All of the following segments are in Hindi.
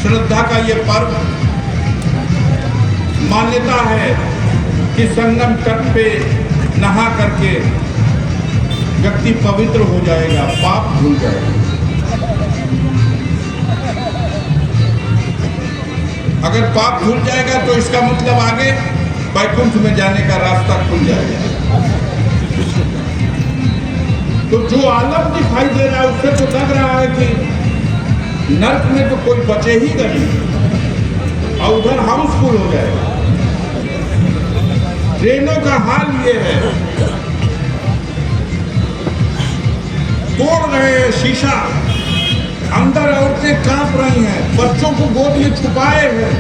श्रद्धा का ये पर्व मान्यता है कि संगम तट पे नहा करके व्यक्ति पवित्र हो जाएगा, पाप धुल जाएगा। अगर पाप धुल जाएगा तो इसका मतलब आगे वैकुंठ में जाने का रास्ता खुल जाएगा। तो जो आलम दिखाई दे रहा है उससे तो लग रहा है कि नर्क में तो कोई बचे ही नहीं और उधर हाउसफुल हो जाएगा। ट्रेनों का हाल ये है, तोड़ रहे हैं शीशा, अंदर औरतें कांप रही हैं, बच्चों को गोद में छुपाए हैं,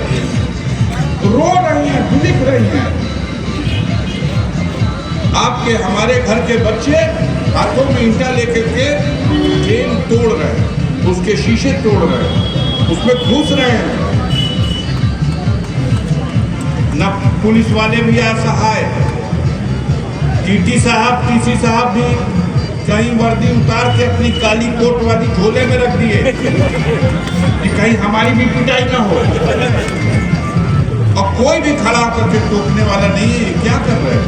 रो रही हैं, बिलख रही हैं। आपके हमारे घर के बच्चे हाथों में ईंटा लेकर के ट्रेन तोड़ रहे हैं, उसके शीशे तोड़ रहे हैं, उसमें घुस रहे हैं। न पुलिस वाले भी असहाय, टीटी साहब, टीसी साहब भी कहीं वर्दी उतार के अपनी काली कोट वाली झोले में रख दिए कि कहीं हमारी भी पिटाई ना हो। और कोई भी खड़ा करके टोकने वाला नहीं है। क्या कर रहे हैं?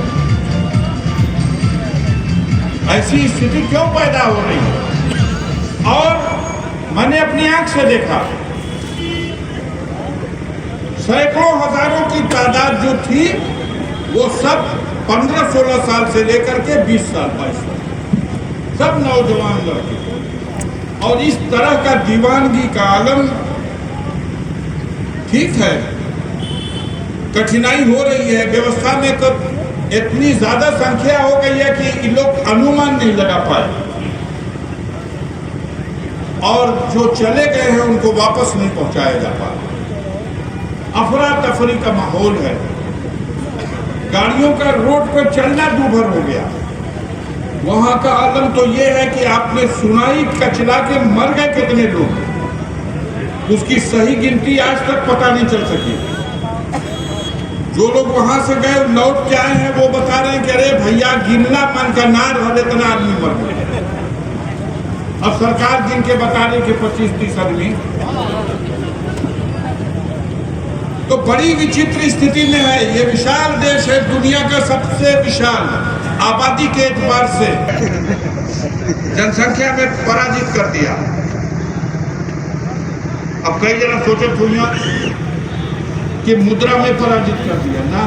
ऐसी स्थिति क्यों पैदा हो रही है? और मैंने अपनी आंख से देखा, सैकड़ों हजारों की तादाद जो थी वो सब 15-16 साल से लेकर के 20 साल 22 साल, सब नौजवान लड़के। और इस तरह का दीवानगी का आलम, ठीक है कठिनाई हो रही है व्यवस्था में, तो इतनी ज्यादा संख्या हो गई है कि इन लोग अनुमान नहीं लगा पाए और जो चले गए हैं उनको वापस नहीं पहुंचाया जा पाया। अफरा तफरी का माहौल है, गाड़ियों का रोड पर चलना दूभर हो गया। वहां का आलम तो ये है कि आपने सुनाई कचरा के मर गए कितने लोग, उसकी सही गिनती आज तक पता नहीं चल सकी। जो लोग वहां से गए लौट के आए हैं वो बता रहे हैं कि अरे भैया गिनना मन का ना रहा, इतना आदमी मर गए। अब सरकार गिन के बता रही कि 25-30 आदमी। तो बड़ी विचित्र स्थिति में है। ये विशाल देश है, दुनिया का सबसे विशाल आबादी के एतबार से जनसंख्या में पराजित कर दिया। अब कई जना सोचे हुई कि मुद्रा में पराजित कर दिया ना।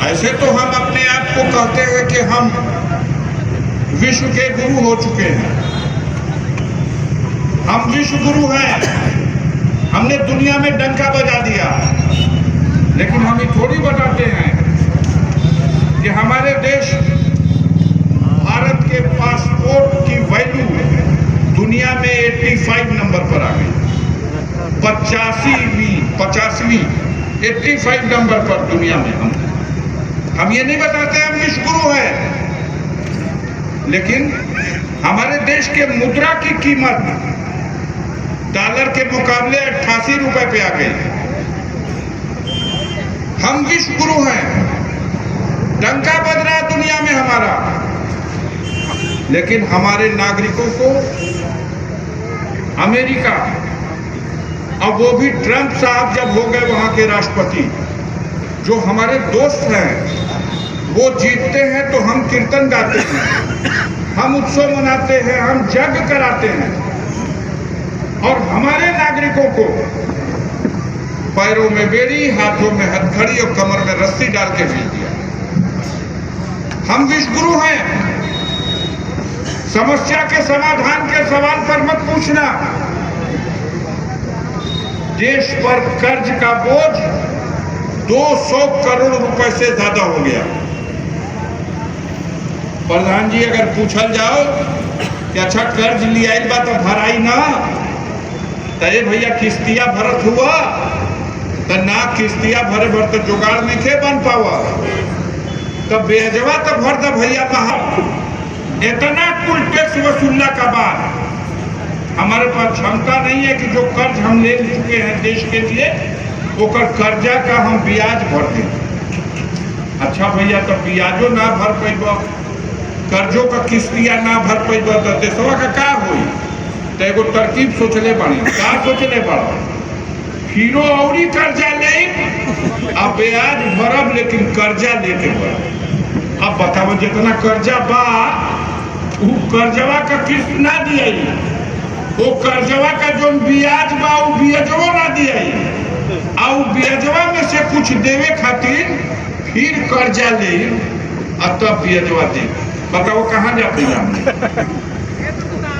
ऐसे तो हम अपने आप को कहते हैं कि हम विश्व के गुरु हो चुके हैं, हम विश्व गुरु हैं, हमने दुनिया में डंका बजा दिया। लेकिन हम ये थोड़ी बताते हैं कि हमारे देश भारत के पासपोर्ट की वैल्यू दुनिया में 85 नंबर पर आ गई, 85वीं 85 नंबर पर दुनिया में। हम ये नहीं बताते हम विश्व गुरु हैं, लेकिन हमारे देश के मुद्रा की कीमत डॉलर के मुकाबले 88 रुपए पे आ गई। हम विश्व गुरु हैं, डंका बज रहा है दुनिया में हमारा, लेकिन हमारे नागरिकों को अमेरिका, अब वो भी ट्रंप साहब जब हो गए वहां के राष्ट्रपति, जो हमारे दोस्त हैं, वो जीतते हैं तो हम कीर्तन गाते हैं, हम उत्सव मनाते हैं, हम यज्ञ कराते हैं, और हमारे नागरिकों को पैरों में बेड़ी, हाथों में हथकड़ी और कमर में रस्सी डाल के भेज दिया। हम विश्व गुरु हैं। समस्या के समाधान के सवाल पर मत पूछना। देश पर कर्ज का बोझ 200 करोड़ रुपए से ज्यादा हो गया। प्रधान जी अगर पूछल जाओ कि अच्छा कर्ज लिया बा तो भराई ना, तय भैया किस्तिया भरत हुआ तो ना, किस्तिया भरे भर तो जुगाड़ में के बन पावा, तब बेजवा तो भर द भैया बाहर। इतना कुल टैक्स वसूलने का बाद हमारे पास क्षमता नहीं है कि जो कर्ज हम ले चुके हैं देश के लिए, वो कर्जा का हम ब्याज भर दें। अच्छा भैया तो ब्याजो ना भर पैब, कर्जों का किस्तिया ना भर पैब तो देशवा का हुई? तो एगो तरकीब सोचले बाड़ी। का सोचले बाड़ो? फिरो औरी कर्जा ले, अब ब्याज भरब लेकिन कर्जा लेके भरब। अब बताओ जितना कर्जा बा वो कर्जवा का किस्त ना दिया, वो कर्जवा का जो ब्याज बा वो ब्याजवा ना दिया, और ब्याजवा में से कुछ देवे खातिर फिर कर्जा ले और तब ब्याजवा दे। बताओ कहाँ जाते हैं आप?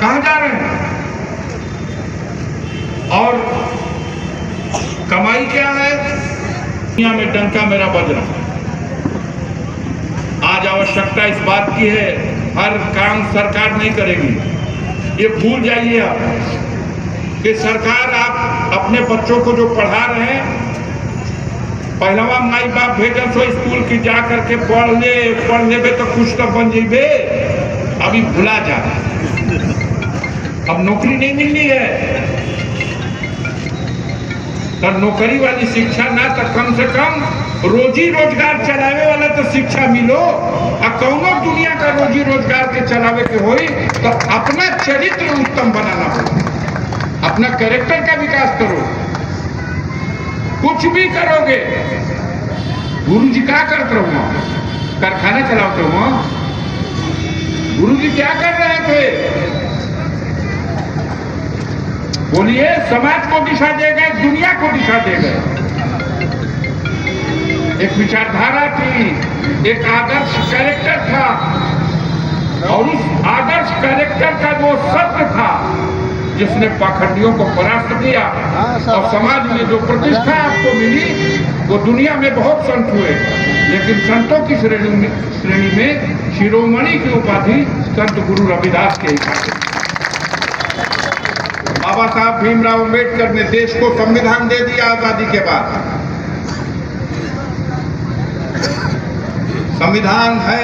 कहाँ जा रहे हैं? और कमाई क्या है? दुनिया में डंका मेरा बज रहा है। आज आवश्यकता इस बात की है, हर काम सरकार नहीं करेगी। ये भूल जाइए आप कि सरकार आप अपने बच्चों को जो पढ़ा रहे हैं, पहलवा माई बाप भेजन सो स्कूल की जा करके पढ़ ले तो कुछ तो बन जेबे, अभी भुला जा। अब नौकरी नहीं मिलनी है तो नौकरी वाली शिक्षा ना, तो कम से कम रोजी रोजगार चलावे वाला तो शिक्षा मिलो। और कौनो दुनिया का रोजी रोजगार के चलावे के होई तो अपना चरित्र उत्तम बनाना हो, अपना कैरेक्टर का विकास करो। कुछ भी करोगे, गुरु जी क्या करते हो? कारखाना चलाते हो? गुरु जी क्या कर रहे थे? बोलिए, समाज को दिशा दे गए, दुनिया को दिशा दे गए। एक विचारधारा थी, एक आदर्श कैरेक्टर था, और उस आदर्श कैरेक्टर का वो सत्य था जिसने पाखंडियों को परास्त किया। और समाज में जो प्रतिष्ठा आपको मिली, वो दुनिया में बहुत संत हुए, लेकिन संतों की श्रेणी में शिरोमणि की उपाधि संत गुरु रविदास के ही पाते। बाबा साहब भीमराव अम्बेडकर ने देश को संविधान दे दिया आजादी के बाद। संविधान है